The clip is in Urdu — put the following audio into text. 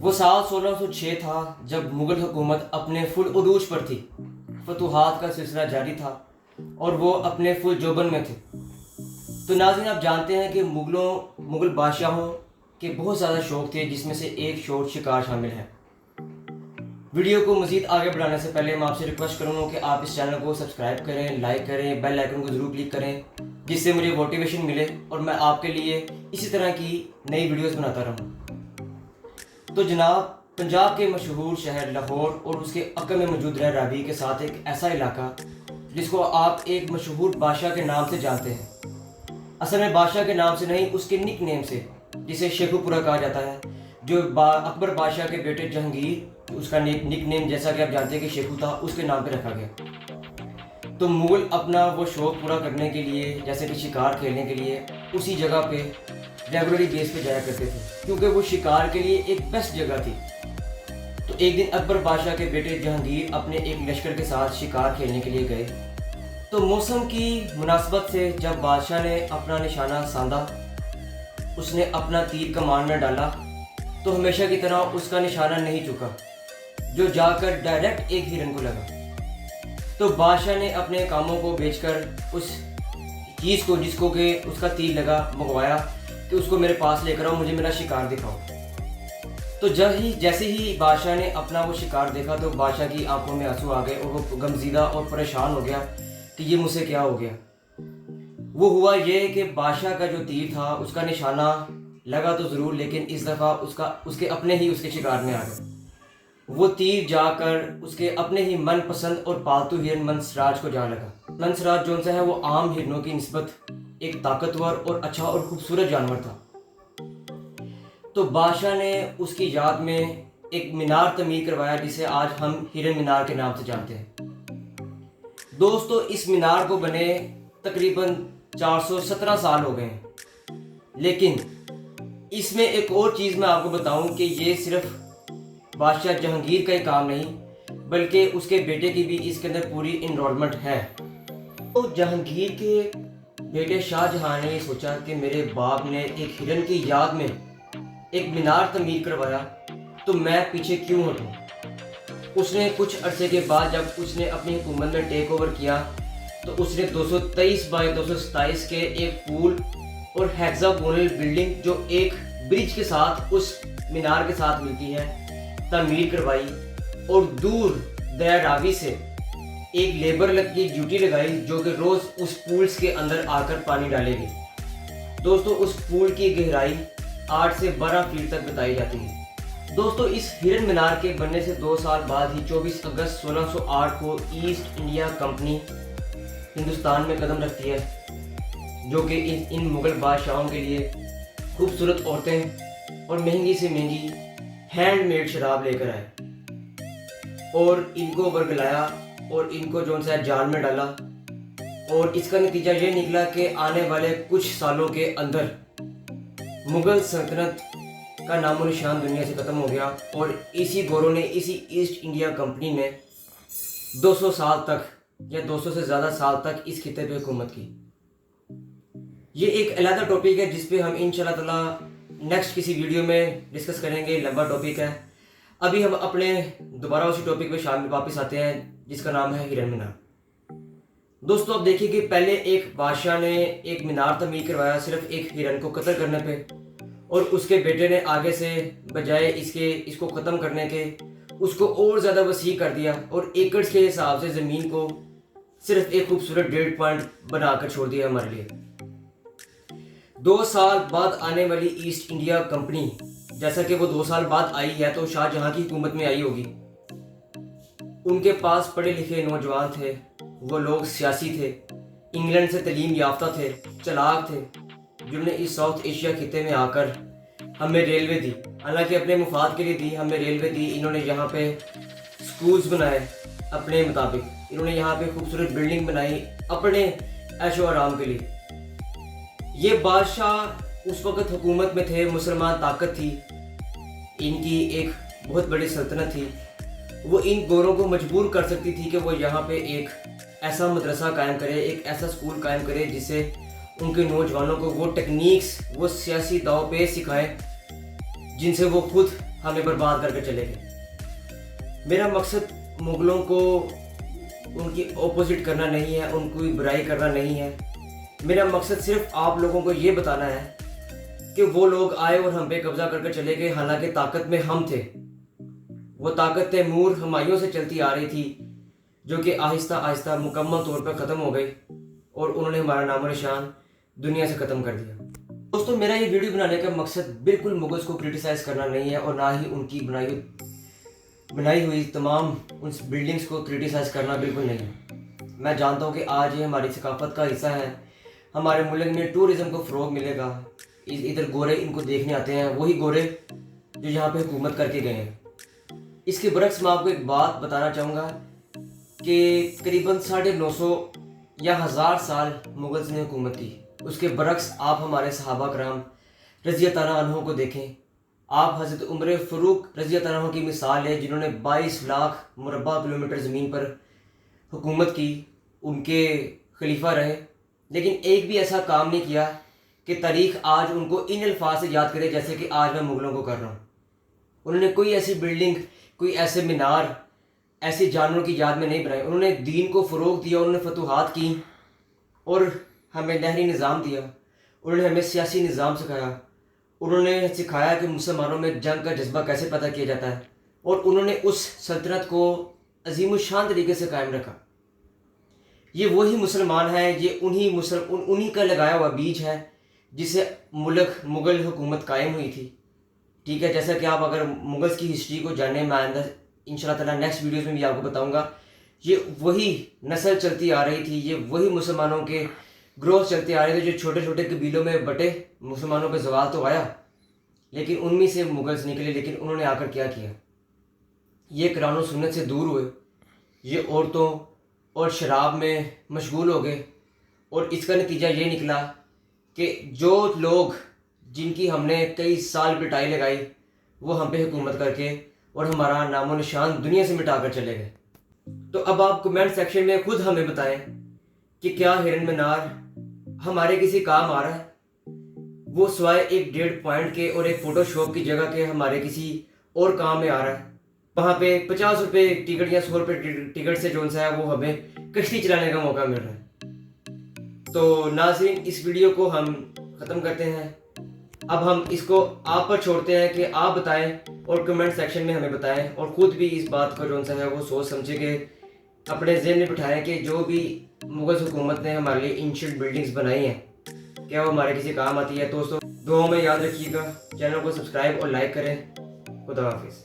وہ سال 1606 تھا جب مغل حکومت اپنے فل عروج پر تھی. فتوحات کا سلسلہ جاری تھا اور وہ اپنے فل جوبن میں تھے. تو ناظرین، آپ جانتے ہیں کہ مغل بادشاہوں کے بہت زیادہ شوق تھے، جس میں سے ایک شوق شکار شامل ہے. ویڈیو کو مزید آگے بڑھانے سے پہلے میں آپ سے ریکویسٹ کروں گا کہ آپ اس چینل کو سبسکرائب کریں، لائک کریں، بیل آئیکن کو ضرور کلک کریں، جس سے مجھے موٹیویشن ملے اور میں آپ کے لیے اسی طرح کی نئی ویڈیوز بناتا رہوں. تو جناب، پنجاب کے مشہور شہر لاہور اور اس کے عقب میں موجود رہ راوی کے ساتھ ایک ایسا علاقہ جس کو آپ ایک مشہور بادشاہ کے نام سے جانتے ہیں. اصل میں بادشاہ کے نام سے نہیں، اس کے نک نیم سے، جسے شیخو پورہ کہا جاتا ہے، جو اکبر بادشاہ کے بیٹے جہانگیر، اس کا نک نیم جیسا کہ آپ جانتے ہیں کہ شیخو تھا، اس کے نام پہ رکھا گیا. تو مغل اپنا وہ شوق پورا کرنے کے لیے، جیسے کہ شکار کھیلنے کے لیے، اسی جگہ پہ ریگولرلی بیس پہ جایا کرتے تھے، کیونکہ وہ شکار کے لیے ایک بیسٹ جگہ تھی. تو ایک دن اکبر بادشاہ کے بیٹے جہانگیر اپنے ایک لشکر کے ساتھ شکار کھیلنے کے لیے گئے. تو موسم کی مناسبت سے جب بادشاہ نے اپنا نشانہ ساندھا، اس نے اپنا تیر کمان میں ڈالا، تو ہمیشہ کی طرح اس کا نشانہ نہیں چکا، جو جا کر ڈائریکٹ ایک ہرن کو لگا. تو بادشاہ نے اپنے کاموں کو بیچ کر اس چیز کو، جس کو کہ اس کا تیر لگا، منگوایا کہ اس کو میرے پاس لے کر آؤ، مجھے میرا شکار دکھاؤ. تو جیسے ہی بادشاہ نے اپنا وہ شکار دیکھا تو بادشاہ کی آنکھوں میں آنسو آ گئے اور وہ غمزدہ اور پریشان ہو گیا کہ یہ مجھ سے کیا ہو گیا. وہ ہوا یہ کہ بادشاہ کا جو تیر تھا، اس کا نشانہ لگا تو ضرور، لیکن اس دفعہ اس کے اپنے ہی اس کے شکار میں آ گئے. وہ تیر جا کر اس کے اپنے ہی من پسند اور پالتو ہرن منسراج کو جا لگا. منسراج جو ہے وہ عام ہرنوں کی نسبت ایک طاقتور اور اچھا اور خوبصورت جانور تھا. تو بادشاہ نے اس کی یاد میں ایک مینار تعمیر کروایا، جسے آج ہم ہرن مینار کے نام سے جانتے ہیں. دوستو، اس مینار کو بنے تقریباً 417 سال ہو گئے ہیں، لیکن اس میں ایک اور چیز میں آپ کو بتاؤں کہ یہ صرف بادشاہ جہانگیر کا ہی کام نہیں، بلکہ اس کے بیٹے کی بھی اس کے اندر پوری انرولمنٹ ہے. تو جہانگیر کے بیٹے شاہ جہاں نے یہ سوچا کہ میرے باپ نے ایک ہرن کی یاد میں ایک مینار تعمیر کروایا، تو میں پیچھے کیوں ہٹوں. اس نے کچھ عرصے کے بعد جب اس نے اپنی حکومت میں ٹیک اوور کیا، تو اس نے 223 بائی 227 کے ایک پول اور ہیگزاگونل بلڈنگ، جو ایک برج کے ساتھ اس مینار کے ساتھ ملتی ہے، تعمیر کروائی. اور دور دریا راوی سے ایک لیبر کی ڈیوٹی لگائی، جو کہ روز اس پولز کے اندر آ کر پانی ڈالے گی. دوستو، اس پول کی گہرائی 8 سے 12 فیٹ تک بتائی جاتی ہے. دوستو، اس ہرن مینار کے بننے سے 2 سال بعد ہی 24 اگست 1608 کو ایسٹ انڈیا کمپنی ہندوستان میں قدم رکھتی ہے، جو کہ ان مغل بادشاہوں کے لیے خوبصورت عورتیں اور مہنگی سے مہنگی ہینڈ میڈ شراب لے کر آئے اور ان کو ورگلایا اور ان کو جال میں ڈالا. اور اس کا نتیجہ یہ نکلا کہ آنے والے کچھ سالوں کے اندر مغل سلطنت کا نام و نشان دنیا سے ختم ہو گیا، اور اسی گوروں نے، اسی ایسٹ انڈیا کمپنی نے 200 سال تک یا 200 سے زیادہ سال تک اس خطے پہ حکومت کی. یہ ایک علیحدہ ٹاپک ہے جس پہ ہم انشاءاللہ تعالی نیکسٹ کسی ویڈیو میں ڈسکس کریں گے. لمبا ٹاپک ہے. ابھی ہم اپنے دوبارہ اسی ٹاپک پہ واپس آتے ہیں، جس کا نام ہے ہرن مینار. دوستو، اب دیکھیے کہ پہلے ایک بادشاہ نے ایک مینار تعمیر کروایا صرف ایک ہرن کو قتل کرنے پہ، اور اس کے بیٹے نے آگے سے بجائے اس کو ختم کرنے کے اس کو اور زیادہ وسیع کر دیا، اور ایکڑز کے حساب سے زمین کو صرف ایک خوبصورت ڈیڈ پوائنٹ بنا کر چھوڑ دیا ہمارے لیے. 2 سال بعد آنے والی ایسٹ انڈیا کمپنی، جیسا کہ وہ 2 سال بعد آئی ہے تو شاہ جہاں کی حکومت میں آئی ہوگی، ان کے پاس پڑھے لکھے نوجوان تھے، وہ لوگ سیاسی تھے، انگلینڈ سے تعلیم یافتہ تھے، چلاک تھے، جنہوں نے اس ساؤتھ ایشیا خطے میں آ کر ہمیں ریلوے دی. حالانکہ اپنے مفاد کے لیے دی، ہمیں ریلوے دی. انہوں نے یہاں پہ سکولز بنائے اپنے مطابق، انہوں نے یہاں پہ خوبصورت بلڈنگ بنائی اپنے عیش و آرام کے لیے. یہ بادشاہ اس وقت حکومت میں تھے، مسلمان طاقت تھی، ان کی ایک بہت بڑی سلطنت تھی. وہ ان گوروں کو مجبور کر سکتی تھی کہ وہ یہاں پہ ایک ایسا مدرسہ قائم کرے، ایک ایسا اسکول قائم کرے جس سے ان کے نوجوانوں کو وہ ٹیکنیکس، وہ سیاسی داؤ پیچ سکھائے جن سے وہ خود ہمیں برباد کر کے چلے گئے۔ میرا مقصد مغلوں کو ان کی اپوزٹ کرنا نہیں ہے، ان کی برائی کرنا نہیں ہے۔ میرا مقصد صرف آپ لوگوں کو یہ بتانا ہے کہ وہ لوگ آئے اور ہم پہ قبضہ کر کے چلے گئے، حالانکہ طاقت میں ہم تھے۔ وہ طاقت تیمور ہمایوں سے چلتی آ رہی تھی، جو کہ آہستہ آہستہ مکمل طور پر ختم ہو گئی، اور انہوں نے ہمارا نام و نشان دنیا سے ختم کر دیا۔ دوستوں، میرا یہ ویڈیو بنانے کا مقصد بالکل مغلز کو کرٹیسائز کرنا نہیں ہے، اور نہ ہی ان کی بنائی ہوئی تمام ان بلڈنگز کو کرٹیسائز کرنا بالکل نہیں ہے۔ میں جانتا ہوں کہ آج یہ ہماری ثقافت کا حصہ ہے، ہمارے ملک میں ٹورزم کو فروغ ملے گا، ادھر گورے ان کو دیکھنے آتے ہیں، وہی گورے جو یہاں پہ حکومت کر کے گئے ہیں۔ اس کے برعکس میں آپ کو ایک بات بتانا چاہوں گا کہ قریباً 950 یا 1000 سال مغلز نے حکومت کی۔ اس کے برعکس آپ ہمارے صحابہ کرام رضی اللہ عنہ کو دیکھیں۔ آپ حضرت عمر فاروق رضی اللہ عنہ کی مثال ہے، جنہوں نے 22 لاکھ مربع کلومیٹر زمین پر حکومت کی، ان کے خلیفہ رہے، لیکن ایک بھی ایسا کام نہیں کیا کہ تاریخ آج ان کو ان الفاظ سے یاد کرے جیسے کہ آج میں مغلوں کو کر رہا ہوں۔ انہوں نے کوئی ایسی بلڈنگ، کوئی ایسے مینار ایسے جانوروں کی یاد میں نہیں بنائے۔ انہوں نے دین کو فروغ دیا، انہوں نے فتوحات کی، اور ہمیں نہری نظام دیا، انہوں نے ہمیں سیاسی نظام سکھایا، انہوں نے سکھایا کہ مسلمانوں میں جنگ کا جذبہ کیسے پیدا کیا جاتا ہے، اور انہوں نے اس سلطنت کو عظیم الشان طریقے سے قائم رکھا۔ یہ وہی مسلمان ہے، یہ انہی کا لگایا ہوا بیج ہے جس سے مغل حکومت قائم ہوئی تھی۔ ٹھیک ہے، جیسا کہ آپ اگر مغلز کی ہسٹری کو جانیں، میں آئندہ انشاءاللہ تعالیٰ نیکسٹ ویڈیوز میں بھی آپ کو بتاؤں گا، یہ وہی نسل چلتی آ رہی تھی، یہ وہی مسلمانوں کے گروہ چلتے آ رہے تھے جو چھوٹے چھوٹے قبیلوں میں بٹے۔ مسلمانوں پہ زوال تو آیا، لیکن ان میں سے مغلز نکلے، لیکن انہوں نے آ کر کیا کیا؟ یہ قرآن و سنت سے دور ہوئے، یہ عورتوں اور شراب میں مشغول ہو گئے، اور اس کا نتیجہ یہ نکلا کہ جو لوگ جن کی ہم نے کئی سال پٹائی لگائی، وہ ہم پہ حکومت کر کے اور ہمارا نام و نشان دنیا سے مٹا کر چلے گئے۔ تو اب آپ کمنٹ سیکشن میں خود ہمیں بتائیں کہ کیا ہرن منار ہمارے کسی کام آ رہا ہے؟ وہ سوائے ایک 1.5 پوائنٹ کے اور ایک فوٹو شاپ کی جگہ کے ہمارے کسی اور کام میں آ رہا ہے؟ وہاں پہ 50 روپے ٹکٹ یا 100 روپے ٹکٹ سے جو ہے وہ ہمیں کشتی چلانے کا موقع مل رہا ہے۔ تو ناظرین، اس ویڈیو کو ہم ختم کرتے ہیں۔ اب ہم اس کو آپ پر چھوڑتے ہیں کہ آپ بتائیں اور کمنٹ سیکشن میں ہمیں بتائیں، اور خود بھی اس بات کو جو ہے وہ سوچ سمجھے کہ اپنے ذہن میں بٹھائیں کہ جو بھی مغل حکومت نے ہمارے لیے اینشنٹ بلڈنگز بنائی ہیں، کیا وہ ہمارے کسی کام آتی ہے؟ دوستوں، دعاؤں میں یاد رکھیے گا، چینل کو سبسکرائب اور لائک کریں۔ خدا حافظ۔